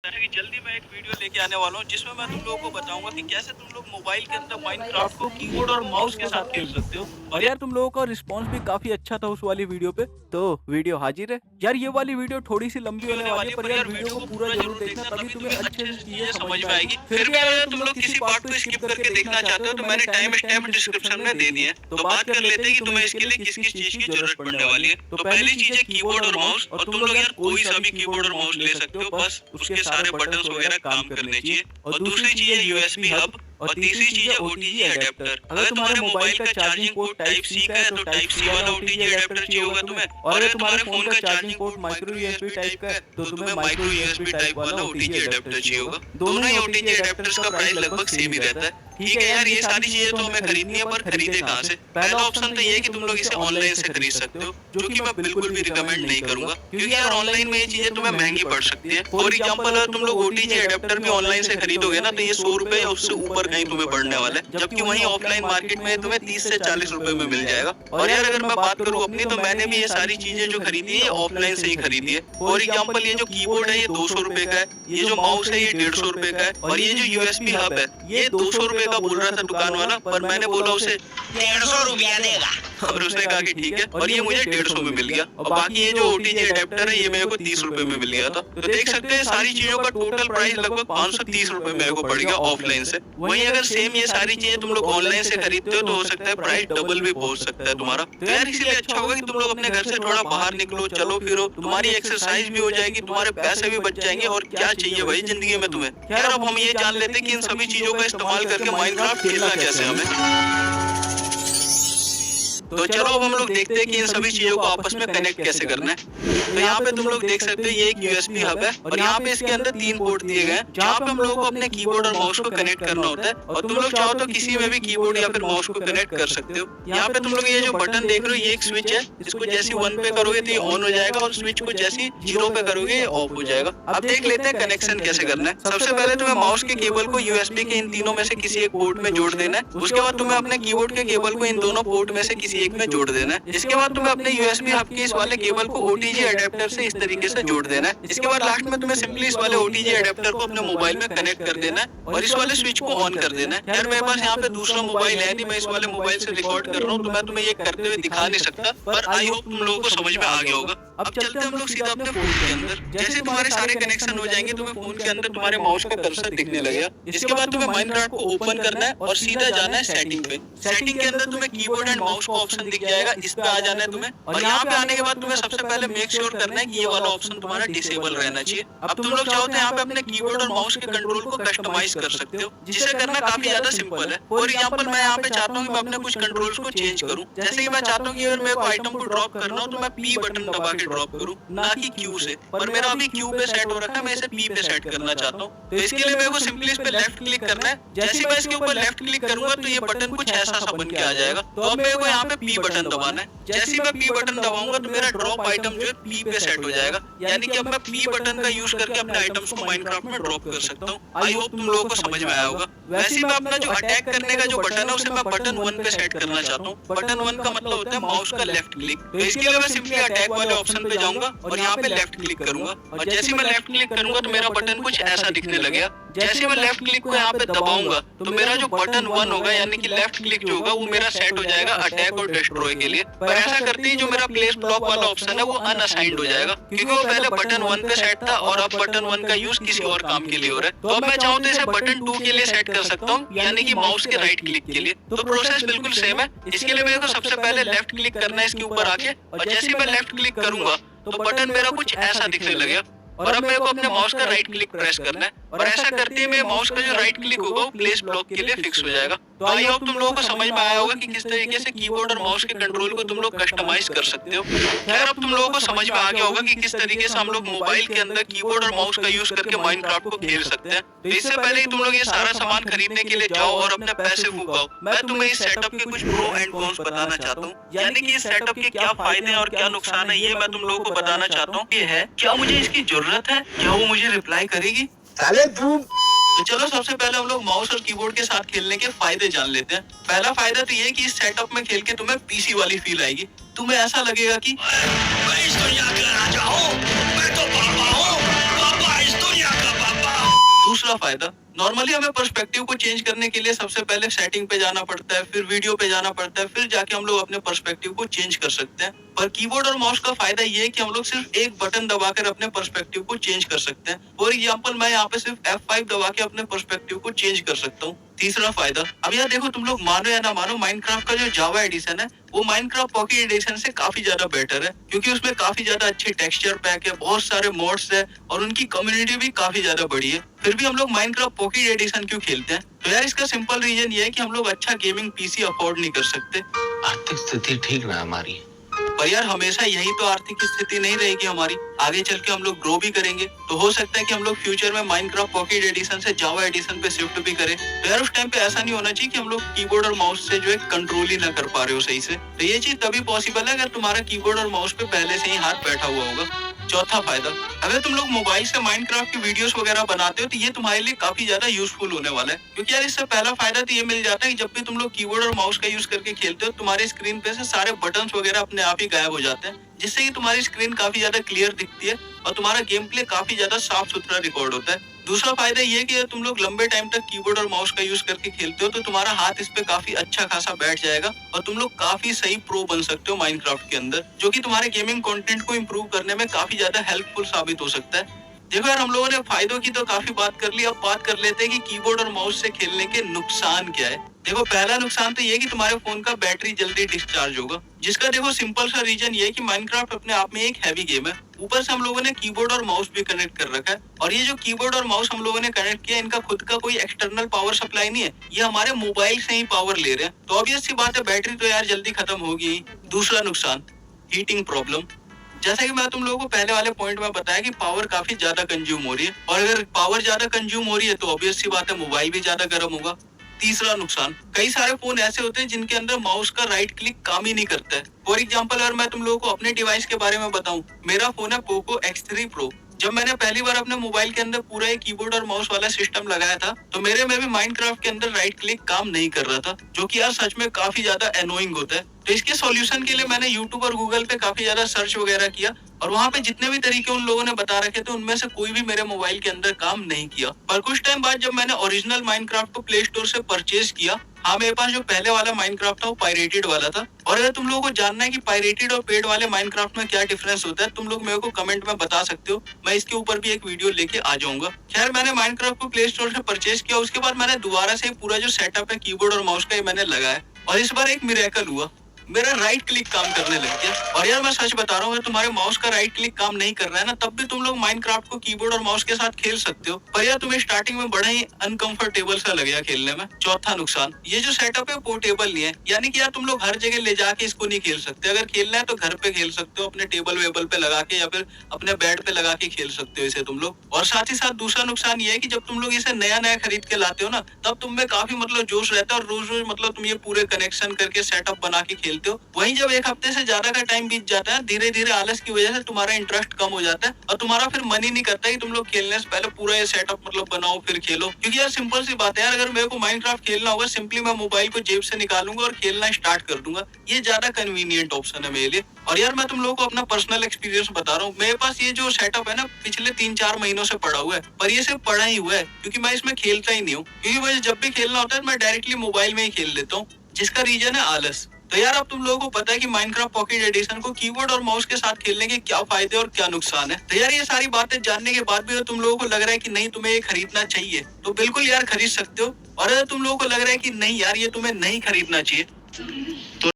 कि जल्दी मैं एक वीडियो लेके आने वाला हूँ जिसमें मैं तुम लोगों को बताऊंगा कि कैसे तुम लोग मोबाइल के अंदर माइनक्राफ्ट को कीबोर्ड और माउस के साथ खेल सकते हो। और यार तुम लोगों का रिस्पांस भी काफी अच्छा था उस वाली वीडियो पे, तो वीडियो हाजिर है। यार ये वाली वीडियो थोड़ी सी लंबी होने वाली है, पर यार वीडियो को पूरा जरूर देखना, तभी तुम्हें अच्छे से चीजें समझ में आएगी। फिर भी यार अगर तुम लोग किसी पार्ट को स्किप करके देखना चाहते हो तो मैंने टाइम स्टैम्प डिस्क्रिप्शन में दे दिए। तो बात कर लेते हैं कि तुम्हें इसके लिए किस किस चीज की जरूरत पड़ने वाली है। तो पहली चीज है कीबोर्ड और माउस, और तुम लोग यार कोई सा भी कीबोर्ड और माउस ले सकते हो, बस उसके सारे बटन्स वगैरह काम करने चाहिए। और दूसरी चीज है यूएसबी हब, और तीसरी चीज है ओटीजी अडेप्टर। अगर तुम्हारे मोबाइल का चार्जिंग पोर्ट टाइप सी का है तो टाइप सी वाला ओटीजी अडेप्टर चाहिए होगा तुम्हें, और अगर तुम्हारे फोन का charging port micro USB type का है तो तुम्हें माइक्रो यूएसबी टाइप वाला ओटीजी अडेप्टर चाहिए होगा। दोनों ही ओटीजी अडेप्टर्स का प्राइस लगभग सेम ही रहता है। ठीक है यार, ये सारी चीजें तो हमें खरीदनी है, पर खरीदे कहाँ से? पहला ऑप्शन तो ये है कि तुम लोग इसे ऑनलाइन से खरीद सकते हो, जो कि मैं बिल्कुल भी रिकमेंड नहीं करूंगा, क्योंकि यार ऑनलाइन में ये चीजें तुम्हें महंगी पड़ सकती है। फॉर एग्जांपल अगर तुम लोग ओटीजी अडेप्टर भी ऑनलाइन से खरीदोगे ना तो ये 100 रुपए या उससे ऊपर कहीं तुम्हें पड़ने वाला है, जबकि वहीं ऑफलाइन मार्केट में तुम्हें 30 से 40 रुपए में मिल जाएगा। और यार अगर मैं बात करूँ अपनी, तो मैंने भी ये सारी चीजें जो खरीदी है ऑफलाइन से ही खरीदी है। फॉर एग्जाम्पल ये जो कीबोर्ड है ये 200 रुपए का है, ये जो माउस है ये 150 रुपए का है, और ये जो यूएसबी हब है ये 200 रुपए का बोल रहा था दुकान वाला, पर मैंने बोला उसे 150 रुपया देगा, और उसने कहा कि ठीक है, और ये मुझे 150 में मिल गया। और बाकी ये जो ओटीजी अडेप्टर है ये मेरे को 30 रुपए में मिल गया था। तो देख सकते हैं सारी चीजों का टोटल प्राइस लगभग 530 रुपए मेरे को पड़ गया ऑफलाइन से। वहीं अगर सेम ये सारी चीजें तुम लोग ऑनलाइन से खरीदते हो तो हो सकता है प्राइस डबल भी पहुंच सकता है तुम्हारा। तो यार इसलिए अच्छा होगा कि तुम लोग अपने घर से थोड़ा बाहर निकलो, चलो फिरो, तुम्हारी एक्सरसाइज भी हो जाएगी, तुम्हारे पैसे भी बच जाएंगे, और क्या चाहिए भाई जिंदगी में तुम्हें। खैर अब हम ये जान लेते हैं कि इन सभी चीजों का इस्तेमाल करके माइनक्राफ्ट खेलना कैसे हमें। तो चलो अब हम लोग देखते हैं कि इन सभी चीजों को आपस में कनेक्ट कैसे करना है। तो यहाँ पे तुम लोग देख सकते हो ये एक यूएसबी हब है, और यहाँ पे इसके अंदर 3 पोर्ट दिए गए हैं जहाँ पे हम लोगों को अपने कीबोर्ड और माउस को कनेक्ट करना होता है। और तुम लोग चाहो तो किसी में भी कीबोर्ड या फिर माउस को कनेक्ट कर सकते हो। यहाँ पे तुम लोग ये जो बटन देख रहे हो ये एक स्विच है, इसको जैसे 1 पे करोगे तो ये ऑन हो जाएगा, और स्विच को जैसे 0 पे करोगे ये ऑफ हो जाएगा। अब देख लेते हैं कनेक्शन कैसे करना है। सबसे पहले तुम्हें माउस के केबल को यूएसबी के इन तीनों में से किसी एक पोर्ट में जोड़ देना है। उसके बाद तुम्हें अपने कीबोर्ड के केबल को इन दोनों पोर्ट में से किसी एक में जोड़ देना है। इसके बाद तुम्हें अपने यूएसबी हब के इस वाले केबल को ओटीजी अडेप्टर से इस तरीके से जोड़ देना है। इसके बाद लास्ट में तुम्हें सिंपली इस वाले ओटीजी अडेप्टर को अपने मोबाइल में कनेक्ट कर देना है, और इस वाले स्विच को ऑन कर देना है। यार मेरे पास यहाँ पे दूसरा मोबाइल है नहीं, मैं इस वाले मोबाइल से रिकॉर्ड कर रहा हूँ, तो मैं तुम्हें ये करते हुए दिखा नहीं सकता, पर आई होप तुम लोगों को समझ में आ गया होगा। अब चलते हैं हम लोग सीधा अपने फोन के अंदर। जैसे तुम्हारे सारे कनेक्शन हो जाएंगे तुम्हें फोन के अंदर तुम्हारे माउस का कर्सर दिखने लगेगा। इसके बाद तुम्हें माइनक्राफ्ट को ओपन करना है और सीधा जाना है सेटिंग पे। सेटिंग के अंदर तुम्हें कीबोर्ड एंड माउस का ऑप्शन दिख जाएगा, इस पे आ जाना है तुम्हें। और यहाँ पे आने के बाद तुम्हें सबसे पहले मेक श्योर करना है कि ये वाला ऑप्शन तुम्हारा डिसेबल रहना चाहिए। अब तुम लोग चाहो तो यहाँ पे अपने कीबोर्ड और माउस के कंट्रोल को कस्टमाइज कर सकते हो, जिसे करना काफी ज्यादा सिंपल है। फॉर एग्जांपल मैं यहाँ पे चाहता हूँ कि मैं अपने कुछ कंट्रोल्स को चेंज करूँ। जैसे कि मैं चाहता हूँ कि अगर मेरे को आइटम को ड्रॉप करना हो तो मैं पी बटन दबा के ड्रॉप करूँ, ना कि क्यू से। पर मेरा अभी क्यू पे सेट हो रखा है, मैं इसे पी पे सेट करना चाहता हूँ। तो इसके लिए मेरे को सिंपली इस पे लेफ्ट क्लिक करना है। जैसे ही मैं इसके ऊपर लेफ्ट क्लिक करूंगा तो ये बटन कुछ ऐसा सा बन के आ जाएगा। तो अब मेरे को यहाँ पे पी बटन दबाना है। जैसे ही मैं पी बटन दबाऊंगा तो मेरा ड्रॉप आइटम जो है पी पे सेट हो जाएगा, यानी कि अब मैं पी बटन का यूज करके अपने आइटम्स को माइनक्राफ्ट में ड्रॉप कर सकता हूँ। आई होप तुम लोगों को समझ में आया होगा। वैसे ही मैं अपना जो अटैक करने का जो बटन है उसे मैं बटन 1 पे सेट करना चाहता हूँ। बटन 1 का मतलब होता है माउस का लेफ्ट क्लिक। तो इसके लिए मैं सिंपली अटैक वाले ऑप्शन पे जाऊंगा और यहाँ पे लेफ्ट क्लिक करूंगा, और जैसे मैं लेफ्ट क्लिक करूंगा तो मेरा बटन कुछ ऐसा दिखने लगेगा। जैसे मैं लेफ्ट क्लिक को यहाँ पे दबाऊंगा तो मेरा जो बटन 1 होगा यानी कि लेफ्ट क्लिक जो होगा वो मेरा सेट हो जाएगा अटैक और डिस्ट्रॉय के लिए। पर ऐसा करते ही जो मेरा प्लेस ब्लॉक वाला ऑप्शन है वो अनअसाइंड हो जाएगा, क्योंकि वो पहले बटन 1 पे सेट था और अब बटन 1 का यूज किसी और काम के लिए हो रहा है। तो अब मैं चाहूँ तो इसे बटन 2 के लिए सेट कर सकता हूँ, यानी कि माउस के राइट क्लिक के लिए। तो प्रोसेस बिल्कुल सेम है। इसके लिए मेरे को सबसे पहले लेफ्ट क्लिक करना है इसके ऊपर आके, और जैसे ही मैं लेफ्ट क्लिक करूंगा तो बटन मेरा कुछ ऐसा दिखने लगेगा। और अब मेरे को अपने माउस का राइट क्लिक प्रेस करना है, और ऐसा करते ही मेरे माउस का जो राइट क्लिक होगा वो प्लेस ब्लॉक के लिए फिक्स हो जाएगा। तो आई होप तुम लोगों को समझ में आया होगा कि किस तरीके से कीबोर्ड और माउस के कंट्रोल को तुम लोग कस्टमाइज कर सकते हो। खैर अब तुम लोगों को समझ में आ गया होगा कि किस तरीके से हम लोग मोबाइल के अंदर कीबोर्ड और माउस का यूज करके माइनक्राफ्ट को खेल सकते हैं। तो इससे पहले तुम लोग ये सारा सामान खरीदने के लिए जाओ और अपने पैसे फूकाओ, मैं तुम्हें इस सेटअप के कुछ प्रो एंड कॉन्स बताना चाहता हूँ, यानी कि इस सेटअप के क्या फायदे और क्या नुकसान है ये मैं तुम लोगों को बताना चाहता हूँ। ये है, क्या मुझे इसकी जरूरत है, क्या वो मुझे रिप्लाई करेगी? तो चलो सबसे पहले हम लोग माउस और कीबोर्ड के साथ खेलने के फायदे जान लेते हैं। पहला फायदा तो ये है कि इस सेटअप में खेल के तुम्हें पीसी वाली फील आएगी। तुम्हें ऐसा लगेगा कि मैं इस दुनिया का राजा हूँ, मैं तो बाबा हूँ, बाबा इस दुनिया का बाबा तीसरा फायदा, नॉर्मली हमें पर्सपेक्टिव को चेंज करने के लिए सबसे पहले सेटिंग पे जाना पड़ता है, फिर वीडियो पे जाना पड़ता है, फिर जाके हम लोग अपने पर्सपेक्टिव को चेंज कर सकते हैं। पर कीबोर्ड और माउस का फायदा ये है कि हम लोग सिर्फ एक बटन दबाकर अपने पर्सपेक्टिव को चेंज कर सकते हैं। फॉर एग्जांपल मैं यहाँ पे सिर्फ F5 दबा के अपने पर्सपेक्टिव को चेंज कर सकता हूँ। तीसरा फायदा, अब यार देखो तुम लोग मानो या ना मानो, माइनक्राफ्ट का जो जावा एडिशन है वो माइनक्राफ्ट पॉकेट एडिशन से काफी ज्यादा बेटर है, क्योंकि उसमें काफी ज्यादा अच्छे टेक्सचर पैक है, बहुत सारे मोड्स है और उनकी कम्युनिटी भी काफी ज्यादा बड़ी है। फिर भी हम लोग माइनक्राफ्ट पॉकेट एडिशन क्यों खेलते हैं? तो यार इसका सिंपल रीजन ये है कि हम लोग अच्छा गेमिंग पीसी अफोर्ड नहीं कर सकते। आर्थिक स्थिति ठीक ना हमारी। पर यार हमेशा यही तो आर्थिक स्थिति नहीं रहेगी हमारी, आगे चल के हम लोग ग्रो भी करेंगे, तो हो सकता है कि हम लोग फ्यूचर में माइनक्राफ्ट पॉकेट एडिशन से जावा एडिशन पे शिफ्ट भी करें। तो यार उस टाइम पे ऐसा नहीं होना चाहिए कि हम लोग कीबोर्ड और माउस से जो है कंट्रोल ही ना कर पा रहे हो सही से। तो ये चीज तभी पॉसिबल है अगर तुम्हारा कीबोर्ड और माउस पे पहले से ही हाथ बैठा हुआ होगा। चौथा फायदा, अगर तुम लोग मोबाइल से माइनक्राफ्ट की वीडियोस वगैरह बनाते हो तो ये तुम्हारे लिए काफी ज्यादा यूजफुल होने वाला है, क्योंकि यार इससे पहला फायदा तो ये मिल जाता है कि जब भी तुम लोग कीबोर्ड और माउस का यूज करके खेलते हो तुम्हारे स्क्रीन पे से सारे बटन्स वगैरह अपने आप ही गायब हो जाते हैं, जिससे कि तुम्हारी स्क्रीन काफी ज्यादा क्लियर दिखती है और तुम्हारा गेम प्ले काफी ज्यादा साफ सुथरा रिकॉर्ड होता है। दूसरा फायदा ये है कि अगर तुम लोग लंबे टाइम तक कीबोर्ड और माउस का यूज करके खेलते हो तो तुम्हारा हाथ इस पे काफी अच्छा खासा बैठ जाएगा और तुम लोग काफी सही प्रो बन सकते हो माइनक्राफ्ट के अंदर, जो कि तुम्हारे गेमिंग कंटेंट को इंप्रूव करने में काफी ज्यादा हेल्पफुल साबित हो सकता है। देखो यार हम लोगों ने फायदों की तो काफी बात कर ली, अब बात कर लेते हैं कि कीबोर्ड और माउस से खेलने के नुकसान क्या है। देखो पहला नुकसान तो ये है कि तुम्हारे फोन का बैटरी जल्दी डिस्चार्ज होगा, जिसका देखो सिंपल सा रीजन ये है कि माइनक्राफ्ट अपने आप में एक हैवी गेम है, ऊपर से हम लोगों ने कीबोर्ड और माउस भी कनेक्ट कर रखा है, और ये जो कीबोर्ड और माउस हम लोगों ने कनेक्ट किया इनका खुद का कोई एक्सटर्नल पावर सप्लाई नहीं है, ये हमारे मोबाइल से ही पावर ले रहे हैं, तो ऑब्वियस सी बात है बैटरी तो यार जल्दी खत्म होगी ही। दूसरा नुकसान, हीटिंग प्रॉब्लम। जैसा कि मैं तुम लोगों को पहले वाले पॉइंट में बताया कि पावर काफी ज्यादा कंज्यूम हो रही है, और अगर पावर ज्यादा कंज्यूम हो रही है तो ऑब्वियस सी बात है मोबाइल भी ज्यादा गर्म होगा। तीसरा नुकसान, कई सारे फोन ऐसे होते हैं जिनके अंदर माउस का राइट क्लिक काम ही नहीं करता है। फॉर एग्जांपल अगर मैं तुम लोगों को अपने डिवाइस के बारे में बताऊं, मेरा फोन है पोको X3 Pro। जब मैंने पहली बार अपने मोबाइल के अंदर पूरा एक कीबोर्ड और माउस वाला सिस्टम लगाया था तो मेरे में भी माइनक्राफ्ट के अंदर राइट क्लिक काम नहीं कर रहा था, जो कि यार सच में काफी ज्यादा एनोइंग होता है। तो इसके सॉल्यूशन के लिए मैंने यूट्यूब और गूगल पे काफी ज्यादा सर्च वगैरह किया, और वहाँ पे जितने भी तरीके उन लोगों ने बता रखे थे उनमें से कोई भी मेरे मोबाइल के अंदर काम नहीं किया। पर कुछ टाइम बाद जब मैंने ओरिजिनल माइनक्राफ्ट को प्ले स्टोर से परचेज किया, हाँ मेरे पास जो पहले वाला माइनक्राफ्ट था वो पायरेटेड वाला था, और अगर तुम लोगों को जानना है कि पायरेटेड और पेड वाले माइनक्राफ्ट में क्या डिफरेंस होता है तुम लोग मेरे को कमेंट में बता सकते हो, मैं इसके ऊपर भी एक वीडियो लेके आ जाऊंगा। खैर मैंने माइनक्राफ्ट को प्ले स्टोर से परचेज किया, उसके बाद मैंने दोबारा से पूरा जो सेटअप है कीबोर्ड और माउस का ये मैंने लगाया, और इस बार एक मिरेकल हुआ, मेरा राइट क्लिक काम करने लग गया। और यार मैं सच बता रहा हूँ, अगर तुम्हारे माउस का राइट क्लिक काम नहीं कर रहा है ना तब भी तुम लोग माइनक्राफ्ट को कीबोर्ड और माउस के साथ खेल सकते हो, पर यार तुम्हें स्टार्टिंग में बड़ा ही अनकंफर्टेबल सा लगेगा खेलने में। चौथा नुकसान, ये जो सेटअप है पोर्टेबल नहीं है, यानी कि यार तुम लोग हर जगह ले जाके इसको नहीं खेल सकते, अगर खेलना है तो घर पे खेल सकते हो अपने टेबल वेबल पे लगा के या फिर अपने बेड पे लगा के खेल सकते हो इसे तुम लोग। और साथ ही साथ दूसरा नुकसान ये है कि जब तुम लोग इसे नया नया खरीद के लाते हो ना तब तुम में काफी जोश रहता है, और रोज रोज तुम ये पूरे कनेक्शन करके सेटअप बना के खेलते हो। वहीं जब एक हफ्ते से ज्यादा का टाइम बीत जाता है, धीरे धीरे आलस की वजह से तुम्हारा इंटरेस्ट कम हो जाता है और तुम्हारा फिर मन ही नहीं करता कि तुम लोग खेलने से पहले पूरा ये सेटअप बनाओ फिर खेलो। क्योंकि यार सिंपल सी बात है यार, अगर मेरे को माइनक्राफ्ट खेलना होगा सिंपली मैं मोबाइल को जेब से निकालूंगा और खेलना स्टार्ट कर दूंगा, ये ज्यादा कन्वीनियंट ऑप्शन है मेरे लिए। और यार मैं तुम लोगों को अपना पर्सनल एक्सपीरियंस बता रहा हूँ, मेरे पास ये जो सेटअप है ना पिछले 3-4 महीनों से पड़ा हुआ है, पर ये सिर्फ पड़ा ही हुआ है क्योंकि मैं इसमें खेलता ही नहीं हूँ, क्योंकि मुझे जब भी खेलना होता है मैं डायरेक्टली मोबाइल में ही खेल लेता हूँ, जिसका रीजन है आलस। तो यार अब तुम लोगों को पता है कि माइनक्राफ्ट पॉकेट एडिशन को कीबोर्ड और माउस के साथ खेलने के क्या फायदे और क्या नुकसान है। तो यार ये सारी बातें जानने के बाद भी अगर तुम लोगों को लग रहा है कि नहीं तुम्हें ये खरीदना चाहिए तो बिल्कुल यार खरीद सकते हो, और अगर तुम लोगों को लग रहा है कि नहीं यार ये तुम्हें नहीं खरीदना चाहिए तो